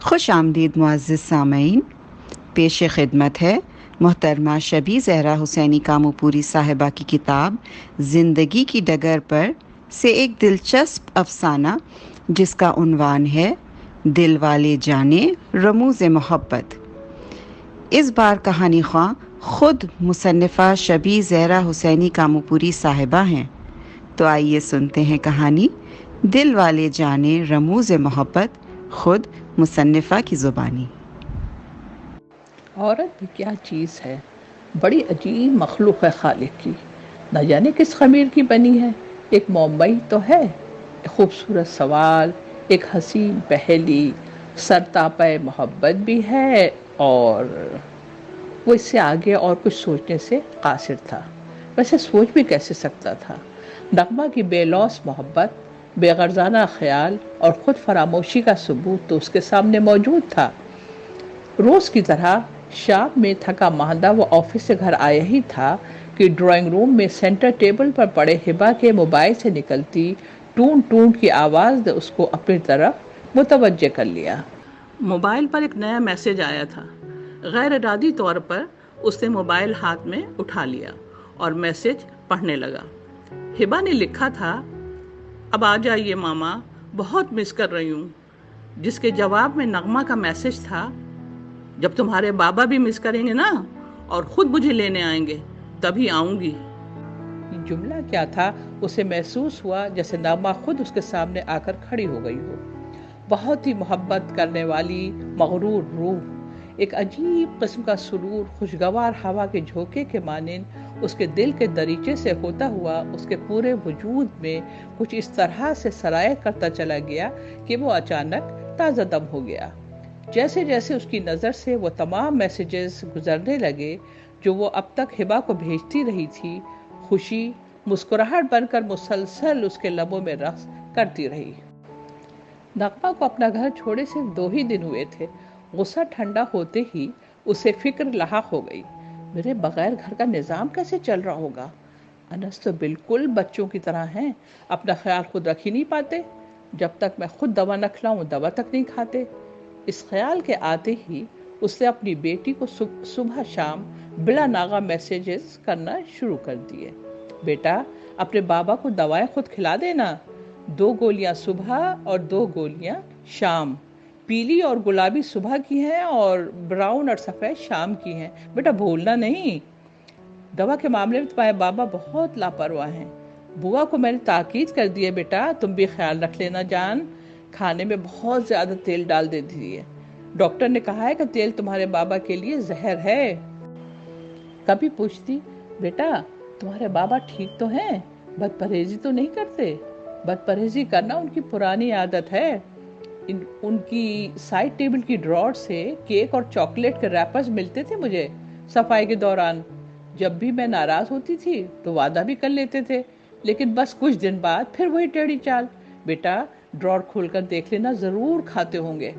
خوش آمدید معزز سامعین، پیش خدمت ہے محترمہ شبی زہرا حسینی کاموپوری صاحبہ کی کتاب زندگی کی ڈگر پر سے ایک دلچسپ افسانہ جس کا عنوان ہے دل والے جانے رموز محبت۔ اس بار کہانی خواں خود مصنفہ شبی زہرا حسینی کاموپوری صاحبہ ہیں، تو آئیے سنتے ہیں کہانی دل والے جانے رموز محبت، خود مصنفہ کی زبانی۔ عورت بھی کیا چیز ہے، بڑی عجیب مخلوق ہے خالق کی، نہ جانے کس خمیر کی بنی ہے۔ ایک مومئی تو ہے، ایک خوبصورت سوال، ایک حسین پہیلی، سرتاپے محبت بھی ہے، اور وہ اس سے آگے اور کچھ سوچنے سے قاصر تھا۔ ویسے سوچ بھی کیسے سکتا تھا؟ نغمہ کی بے لوث محبت، بے غرضانہ خیال اور خود فراموشی کا ثبوت تو اس کے سامنے موجود تھا۔ روز کی طرح شام میں تھکا ماندہ وہ آفس سے گھر آیا ہی تھا کہ ڈرائنگ روم میں سینٹر ٹیبل پر پڑے ہبا کے موبائل سے نکلتی ٹون ٹون کی آواز نے اس کو اپنی طرف متوجہ کر لیا۔ موبائل پر ایک نیا میسج آیا تھا۔ غیر ارادی طور پر اس نے موبائل ہاتھ میں اٹھا لیا اور میسج پڑھنے لگا۔ ہبا نے لکھا تھا، اب آ جائیے ماما، بہت مس کر رہی ہوں، جس کے جواب میں نغمہ کا میسج تھا، جب تمہارے بابا بھی مس کریں گے نا اور خود مجھے لینے آئیں گے تبھی آؤں گی۔ یہ جملہ کیا تھا؟ اسے محسوس ہوا جیسے نغمہ خود اس کے سامنے آ کر کھڑی ہو گئی ہو۔ بہت ہی محبت کرنے والی مغرور روح، ایک عجیب قسم کا سرور خوشگوار ہوا کے جھونکے کے مانند اس کے دل کے دریچے سے ہوتا ہوا اس کے پورے وجود میں کچھ اس طرح سے سرایت کرتا چلا گیا کہ وہ اچانک تازہ دم ہو گیا۔ جیسے جیسے اس کی نظر سے وہ تمام میسیجز گزرنے لگے جو وہ اب تک ہبا کو بھیجتی رہی تھی، خوشی مسکراہٹ بن کر مسلسل اس کے لبوں میں رقص کرتی رہی۔ نغمہ کو اپنا گھر چھوڑے صرف 2 ہی دن ہوئے تھے۔ غصہ ٹھنڈا ہوتے ہی اسے فکر لاحق ہو گئی، میرے بغیر گھر کا نظام کیسے چل رہا ہوگا؟ انس تو بالکل بچوں کی طرح ہیں، اپنا خیال خود رکھ ہی نہیں پاتے، جب تک میں خود دوا نہ کھلاؤں دوا تک نہیں کھاتے۔ اس خیال کے آتے ہی اس نے اپنی بیٹی کو صبح شام بلا ناغہ میسیجز کرنا شروع کر دیے۔ بیٹا، اپنے بابا کو دوائیں خود کھلا دینا، 2 گولیاں صبح اور 2 گولیاں شام، پیلی اور گلابی صبح کی ہیں اور براؤن اور سفید شام کی ہیں، بیٹا بھولنا نہیں۔ دوا کے معاملے میں تمہارے بابا بہت لاپرواہ ہیں، بوا کو میں نے تاکید کر دی ہے، بیٹا تم بھی خیال رکھ لینا جان، کھانے میں بہت زیادہ تیل ڈال دیتی ہے، ڈاکٹر نے کہا ہے کہ تیل تمہارے بابا کے لیے زہر ہے۔ کبھی پوچھتی، بیٹا تمہارے بابا ٹھیک تو ہیں، بد پرہیزی تو نہیں کرتے؟ بد پرہیزی کرنا ان کی پرانی عادت ہے۔ ان کی سائڈ ٹیبل کی ڈراور سے کیک اور چاکلیٹ کے ریپرز ملتے تھے مجھے صفائی کے دوران، جب بھی میں ناراض ہوتی تھی تو وعدہ بھی کر لیتے تھے، لیکن بس کچھ دن بعد پھر وہی ٹیڑھی چال۔ بیٹا ڈراور کھول کر دیکھ لینا، ضرور کھاتے ہوں گے،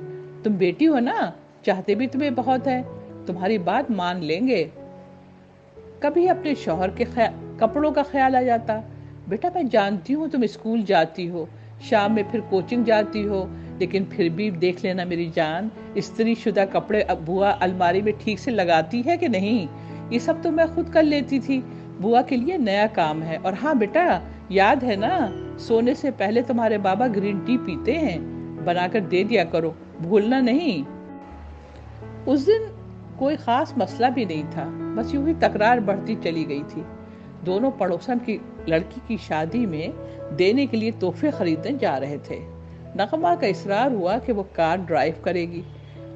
تم بیٹی ہو نا، چاہتے بھی تمہیں بہت ہے، تمہاری بات مان لیں گے۔ کبھی اپنے شوہر کے کپڑوں کا خیال آ جاتا، بیٹا میں جانتی ہوں تم اسکول جاتی ہو، شام میں پھر کوچنگ جاتی ہو، لیکن پھر بھی دیکھ لینا میری جان، استری شدہ کپڑے بوا الماری میں ٹھیک سے لگاتی ہے کہ نہیں؟ یہ سب تو میں خود کر لیتی تھی، بوا کے لیے نیا کام ہے۔ اور ہاں بیٹا، یاد ہے نا، سونے سے پہلے تمہارے بابا گرین ٹی پیتے ہیں، بنا کر دے دیا کرو، بھولنا نہیں۔ اس دن کوئی خاص مسئلہ بھی نہیں تھا، بس یوں ہی تکرار بڑھتی چلی گئی تھی۔ دونوں پڑوسن کی لڑکی کی شادی میں دینے کے لیے تحفے خریدنے جا رہے تھے۔ نغمہ کا اصرار ہوا کہ وہ کار ڈرائیو کرے گی۔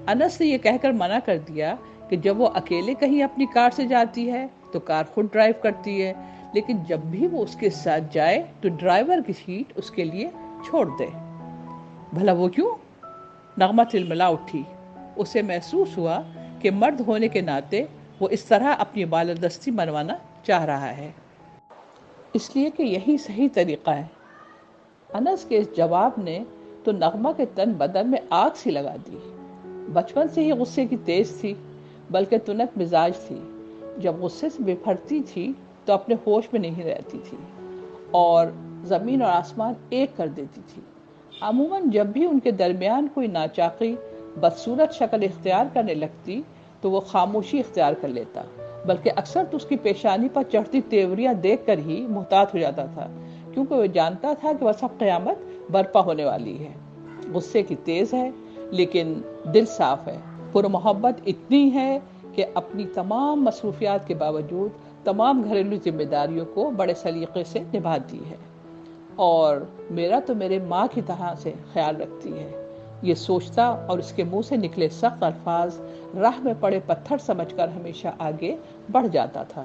انس نے یہ کہہ کر منع کر دیا کہ جب وہ اکیلے کہیں اپنی کار سے جاتی ہے تو کار خود ڈرائیو کرتی ہے، لیکن جب بھی وہ اس کے ساتھ جائے تو ڈرائیور کی سیٹ اس کے لیے چھوڑ دے۔ بھلا وہ کیوں؟ نغمہ تلملا اٹھی۔ اسے محسوس ہوا کہ مرد ہونے کے ناطے وہ اس طرح اپنی بالادستی منوانا چاہ رہا ہے، اس لیے کہ یہی صحیح طریقہ ہے۔ انس کے اس جواب نے تو نغمہ کے تن بدن میں آگ سی لگا دی۔ بچپن سے ہی غصے کی تیز تھی، بلکہ تنک مزاج تھی، جب غصے سے بپھرتی تھی تو اپنے ہوش میں نہیں رہتی تھی اور زمین اور آسمان ایک کر دیتی تھی۔ عموماً جب بھی ان کے درمیان کوئی ناچاقی بدصورت شکل اختیار کرنے لگتی تو وہ خاموشی اختیار کر لیتا، بلکہ اکثر تو اس کی پیشانی پر چڑھتی تیوریاں دیکھ کر ہی محتاط ہو جاتا تھا، کیونکہ وہ جانتا تھا کہ بس اب قیامت برپا ہونے والی ہے۔ غصے کی تیز ہے لیکن دل صاف ہے، پر محبت اتنی ہے کہ اپنی تمام مصروفیات کے باوجود تمام گھریلو ذمہ داریوں کو بڑے سلیقے سے نبھاتی ہے، اور میرا تو میرے ماں کی طرح سے خیال رکھتی ہے، یہ سوچتا اور اس کے منہ سے نکلے سخت الفاظ راہ میں پڑے پتھر سمجھ کر ہمیشہ آگے بڑھ جاتا تھا۔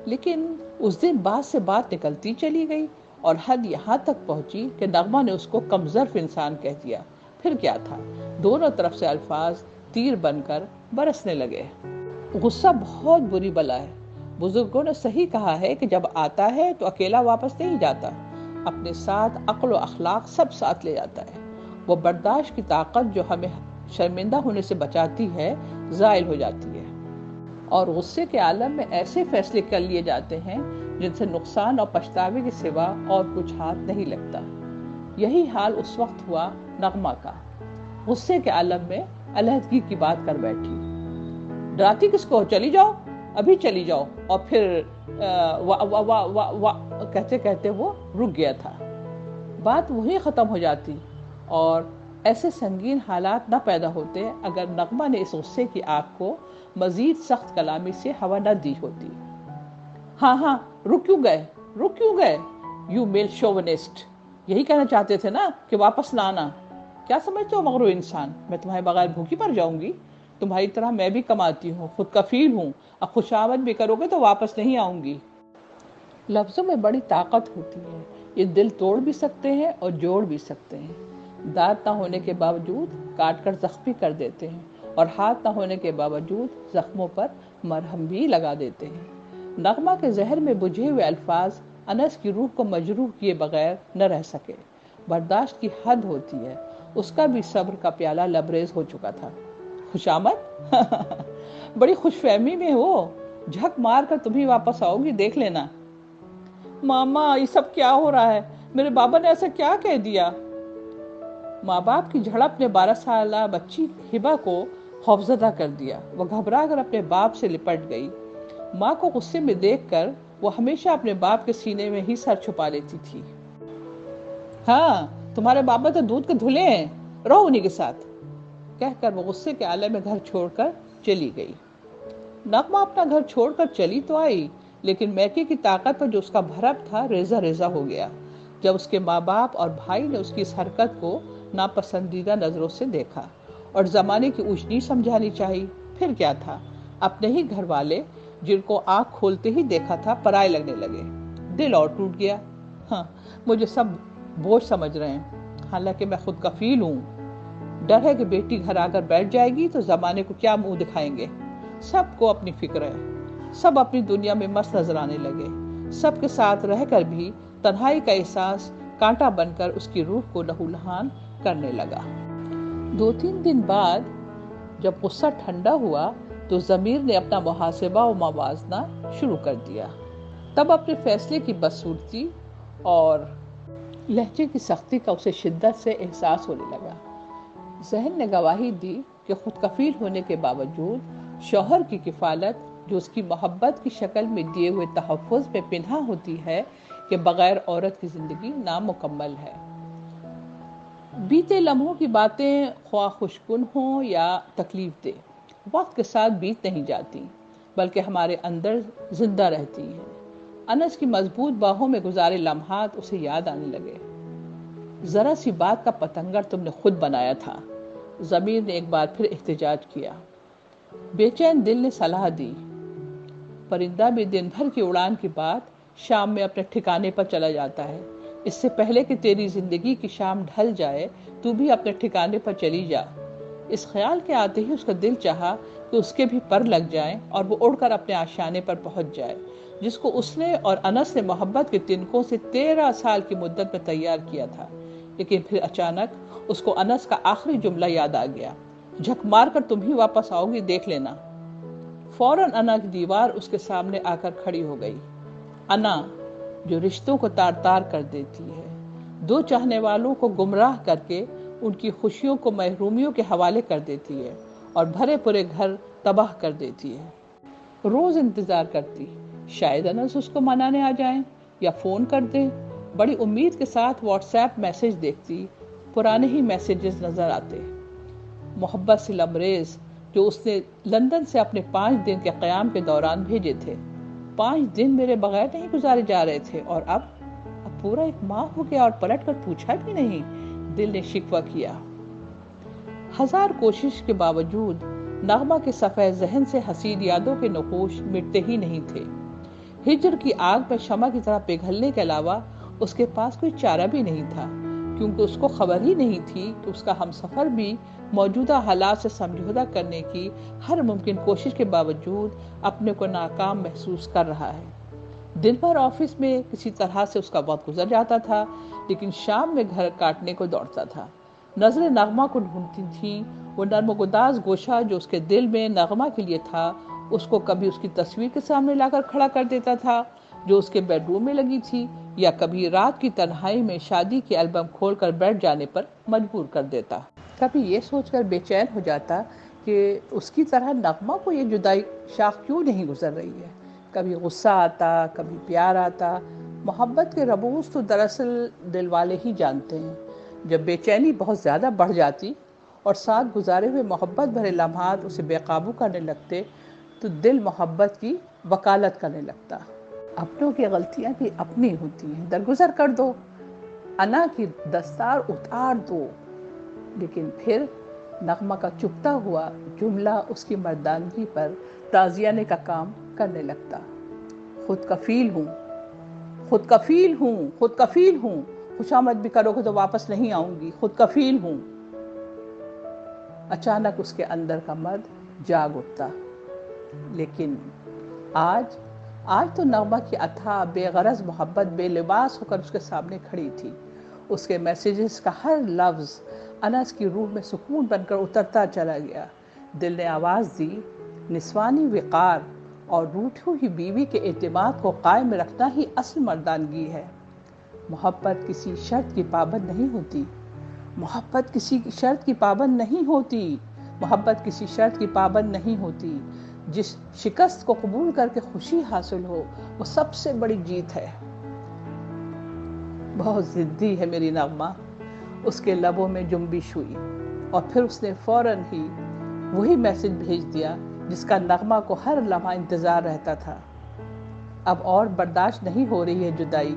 لیکن اس دن بات سے بات نکلتی چلی گئی اور حد یہاں تک پہنچی کہ نغمہ نے اس کو کمظرف انسان کہہ دیا۔ پھر کیا تھا، دونوں طرف سے الفاظ تیر بن کر برسنے لگے۔ غصہ بہت بری بلا ہے، بزرگوں نے صحیح کہا ہے کہ جب آتا ہے تو اکیلا واپس نہیں جاتا، اپنے ساتھ عقل و اخلاق سب ساتھ لے جاتا ہے۔ وہ برداشت کی طاقت جو ہمیں شرمندہ ہونے سے بچاتی ہے زائل ہو جاتی ہے، اور غصے کے عالم میں ایسے فیصلے کر لیے جاتے ہیں جن سے نقصان اور پچھتاوے کے سوا اور کچھ ہاتھ نہیں لگتا۔ یہی حال اس وقت ہوا نغمہ کا، غصے کے عالم میں علیحدگی کی بات کر بیٹھی۔ ڈراتی کس کو، چلی جاؤ، ابھی چلی جاؤ، اور پھر کہتے کہتے وہ رک گیا تھا۔ بات وہی ختم ہو جاتی اور ایسے سنگین حالات نہ پیدا ہوتے اگر نغمہ نے اس غصے کی آگ کو مزید سخت کلامی سے ہوا نہ دی ہوتی۔ ہاں رک کیوں گئے یو میل شوونسٹ، یہی کہنا چاہتے تھے نا کہ واپس نہ آنا۔ کیا سمجھتے ہو مغرور انسان، میں تمہارے بغیر بھوکی مر جاؤں گی؟ تمہاری طرح میں بھی کماتی ہوں، خود کفیل ہوں، اب خوشامد بھی کرو گے تو واپس نہیں آؤں گی۔ لفظوں میں بڑی طاقت ہوتی ہے، یہ دل توڑ بھی سکتے ہیں اور جوڑ بھی سکتے ہیں۔ دانت نہ ہونے کے باوجود کاٹ کر زخمی کر دیتے ہیں، اور ہاتھ نہ ہونے کے باوجود زخموں پر مرہم بھی لگا دیتے ہیں۔ نغمہ کے ذہن میں بجھے ہوئے الفاظ انس کی روح کو مجروح کیے بغیر نہ رہ سکے۔ برداشت کی حد ہوتی ہے، اس کا بھی صبر کا پیالہ لبریز ہو چکا تھا۔ خوشامد بڑی خوش فہمی میں ہو، جھک مار کر تم ہی واپس آؤ گی، دیکھ لینا۔ ماما یہ سب کیا ہو رہا ہے، میرے بابا نے ایسا کیا کہہ دیا؟ ماں باپ کی جھڑپ نے 12 سالہ بچی ہبا کو خوفزدہ کر دیا۔ وہ گھبرا کر اپنے باپ سے لپٹ گئی۔ ماں کو غصے میں دیکھ کر وہ ہمیشہ اپنے باپ کے سینے میں ہی سر چھپا لیتی تھی۔ ہاں تمہارے بابا تو دودھ کے دھلے ہیں، رہو انہی کے ساتھ، کہہ کر وہ غصے کے عالم میں گھر چھوڑ کر چلی گئی۔ نغمہ اپنا گھر چھوڑ کر چلی تو آئی، لیکن میکے کی طاقت پر جو اس کا بھرم تھا ریزہ ریزہ ہو گیا جب اس کے ماں باپ اور بھائی نے اس کی اس حرکت کو ناپسندیدہ نظروں سے دیکھا، اور زمانے کی اونچ نیچ سمجھانی چاہی۔ پھر کیا تھا، اپنے ہی گھر والے جن کو آنکھ کھولتے ہی دیکھا تھا پرائے لگنے لگے۔ دل اور ٹوٹ گیا۔ ہاں مجھے سب بوجھ سمجھ رہے ہیں، حالانکہ میں خود کفیل ہوں۔ ڈر ہے کہ بیٹی گھر آ کر بیٹھ جائے گی تو زمانے کو کیا منہ دکھائیں گے۔ سب کو اپنی فکر ہے، سب اپنی دنیا میں مست نظر آنے لگے۔ سب کے ساتھ رہ کر بھی تنہائی کا احساس کانٹا بن کر اس کی روح کو لہولہان کرنے لگا۔ 2-3 دن بعد جب غصہ ٹھنڈا ہوا تو ضمیر نے اپنا محاسبہ و موازنہ شروع کر دیا۔ تب اپنے فیصلے کی بدصورتی اور لہجے کی سختی کا اسے شدت سے احساس ہونے لگا۔ ذہن نے گواہی دی کہ خود کفیل ہونے کے باوجود شوہر کی کفالت جو اس کی محبت کی شکل میں دیے ہوئے تحفظ میں پنہاں ہوتی ہے کہ بغیر عورت کی زندگی نامکمل ہے۔ بیتے لمحوں کی باتیں خواہ خوشکن ہوں یا تکلیف دہ، وقت کے ساتھ بیت نہیں جاتی بلکہ ہمارے اندر زندہ رہتی ہیں۔ انس کی مضبوط باہوں میں گزارے لمحات اسے یاد آنے لگے۔ ذرا سی بات کا پتنگر تم نے خود بنایا تھا، ضمیر نے ایک بار پھر احتجاج کیا۔ بے چین دل نے صلاح دی، پرندہ بھی دن بھر کی اڑان کے بعد شام میں اپنے ٹھکانے پر چلا جاتا ہے۔ اس سے پہلے کہ تیری زندگی کی شام ڈھل جائے تو بھی اپنے ٹھکانے پر چلی جا۔ اس خیال کے آتے ہی اس کا دل چاہا کہ اس کے بھی پر لگ جائیں اور وہ اڑ کر اپنے آشیانے پر پہنچ جائے، جس کو اس نے اور انس نے محبت کے تنکوں سے 13 سال کی مدت میں تیار کیا تھا۔ لیکن پھر اچانک اس کو انس کا آخری جملہ یاد آ گیا، جھک مار کر تم ہی واپس آؤ گی، دیکھ لینا۔ فوراً انا کی دیوار اس کے سامنے آ کر کھڑی ہو گئی۔ انا جو رشتوں کو تار تار کر دیتی ہے، دو چاہنے والوں کو گمراہ کر کے ان کی خوشیوں کو محرومیوں کے حوالے کر دیتی ہے اور بھرے پورے گھر تباہ کر دیتی ہے۔ روز انتظار کرتی، شاید انس اس کو منانے آ جائیں یا فون کر دیں۔ بڑی امید کے ساتھ واٹس ایپ میسج دیکھتی، پرانے ہی میسیجز نظر آتے، محبت سے لبریز، جو اس نے لندن سے اپنے 5 دن کے قیام کے دوران بھیجے تھے۔ 5 دن میرے بغیر نہیں گزارے جا رہے تھے، اور اب پورا 1 ماہ ہو گیا اور پلٹ کر پوچھا بھی نہیں، دل نے شکوہ کیا۔ 1000 کوشش کے باوجود نغمہ کے صفحہ ذہن سے حسین یادوں کے نقوش مٹتے ہی نہیں تھے۔ ہجر کی آگ میں شمع کی طرح پگھلنے کے علاوہ اس کے پاس کوئی چارہ بھی نہیں تھا، کیونکہ اس کو خبر ہی نہیں تھی کہ اس کا ہمسفر بھی موجودہ حالات سے سمجھوتہ کرنے کی ہر ممکن کوشش کے باوجود اپنے کو ناکام محسوس کر رہا ہے۔ دن بھر آفس میں کسی طرح سے اس کا وقت گزر جاتا تھا، لیکن شام میں گھر کاٹنے کو دوڑتا تھا۔ نظریں نغمہ کو ڈھونڈتی تھیں، وہ نرم و گداز گوشہ جو اس کے دل میں نغمہ کے لیے تھا، اس کو کبھی اس کی تصویر کے سامنے لا کر کھڑا کر دیتا تھا جو اس کے بیڈ روم میں لگی تھی، یا کبھی رات کی تنہائی میں شادی کی البم کھول کر بیٹھ جانے پر مجبور کر دیتا۔ کبھی یہ سوچ کر بے چین ہو جاتا کہ اس کی طرح نغمہ کو یہ جدائی شاخ کیوں نہیں گزر رہی ہے۔ کبھی غصہ آتا، کبھی پیار آتا۔ محبت کے ربوز تو دراصل دل والے ہی جانتے ہیں۔ جب بے چینی بہت زیادہ بڑھ جاتی اور ساتھ گزارے ہوئے محبت بھرے لمحات اسے بے قابو کرنے لگتے تو دل محبت کی وکالت کرنے لگتا۔ اپنوں کی غلطیاں بھی اپنی ہوتی ہیں، درگزر کر دو، انا کی دستار اتار دو۔ لیکن پھر نغمہ کا چپتا ہوا جملہ اس کی مردانگی پر تازیانے کا کام کرنے لگتا۔ خود کفیل ہوں، خود کفیل ہوں، خود کفیل ہوں، خوشامد بھی کرو گے تو واپس نہیں آؤں گی، خود کفیل ہوں۔ اچانک اس کے اندر کا مرد جاگ اٹھتا۔ لیکن آج تو نغمہ کی اتھاہ بے غرض محبت بے لباس ہو کر اس کے سامنے کھڑی تھی۔ اس کے میسیجز کا ہر لفظ انس کی روح میں سکون بن کر اترتا چلا گیا۔ دل نے آواز دی، نسوانی وقار اور روٹھی ہوئی بیوی کے اعتماد کو قائم رکھنا ہی اصل مردانگی ہے۔ محبت کسی شرط کی پابند نہیں ہوتی، محبت کسی شرط کی پابند نہیں ہوتی، محبت کسی شرط کی پابند نہیں ہوتی۔ جس شکست کو قبول کر کے خوشی حاصل ہو، وہ سب سے بڑی جیت ہے۔ بہت ضدی ہے میری نغمہ۔ اس کے لبوں میں جنبش ہوئی، اور پھر اس نے فوراً ہی وہی میسج بھیج دیا جس کا نغمہ کو ہر لمحہ انتظار رہتا تھا۔ اب اور برداشت نہیں ہو رہی ہے جدائی،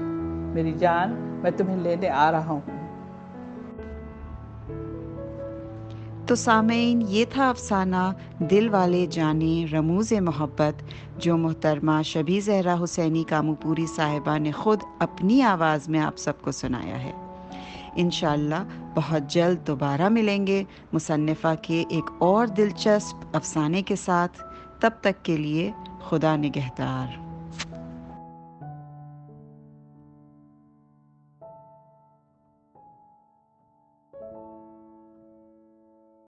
میری جان، میں تمہیں لینے آ رہا ہوں۔ تو سامعین، یہ تھا افسانہ دل والے جانے رموز محبت، جو محترمہ شبیہ زہرا حسینی کاموپوری صاحبہ نے خود اپنی آواز میں آپ سب کو سنایا ہے۔ انشاءاللہ بہت جلد دوبارہ ملیں گے مصنفہ کے ایک اور دلچسپ افسانے کے ساتھ۔ تب تک کے لیے خدا نگہدار۔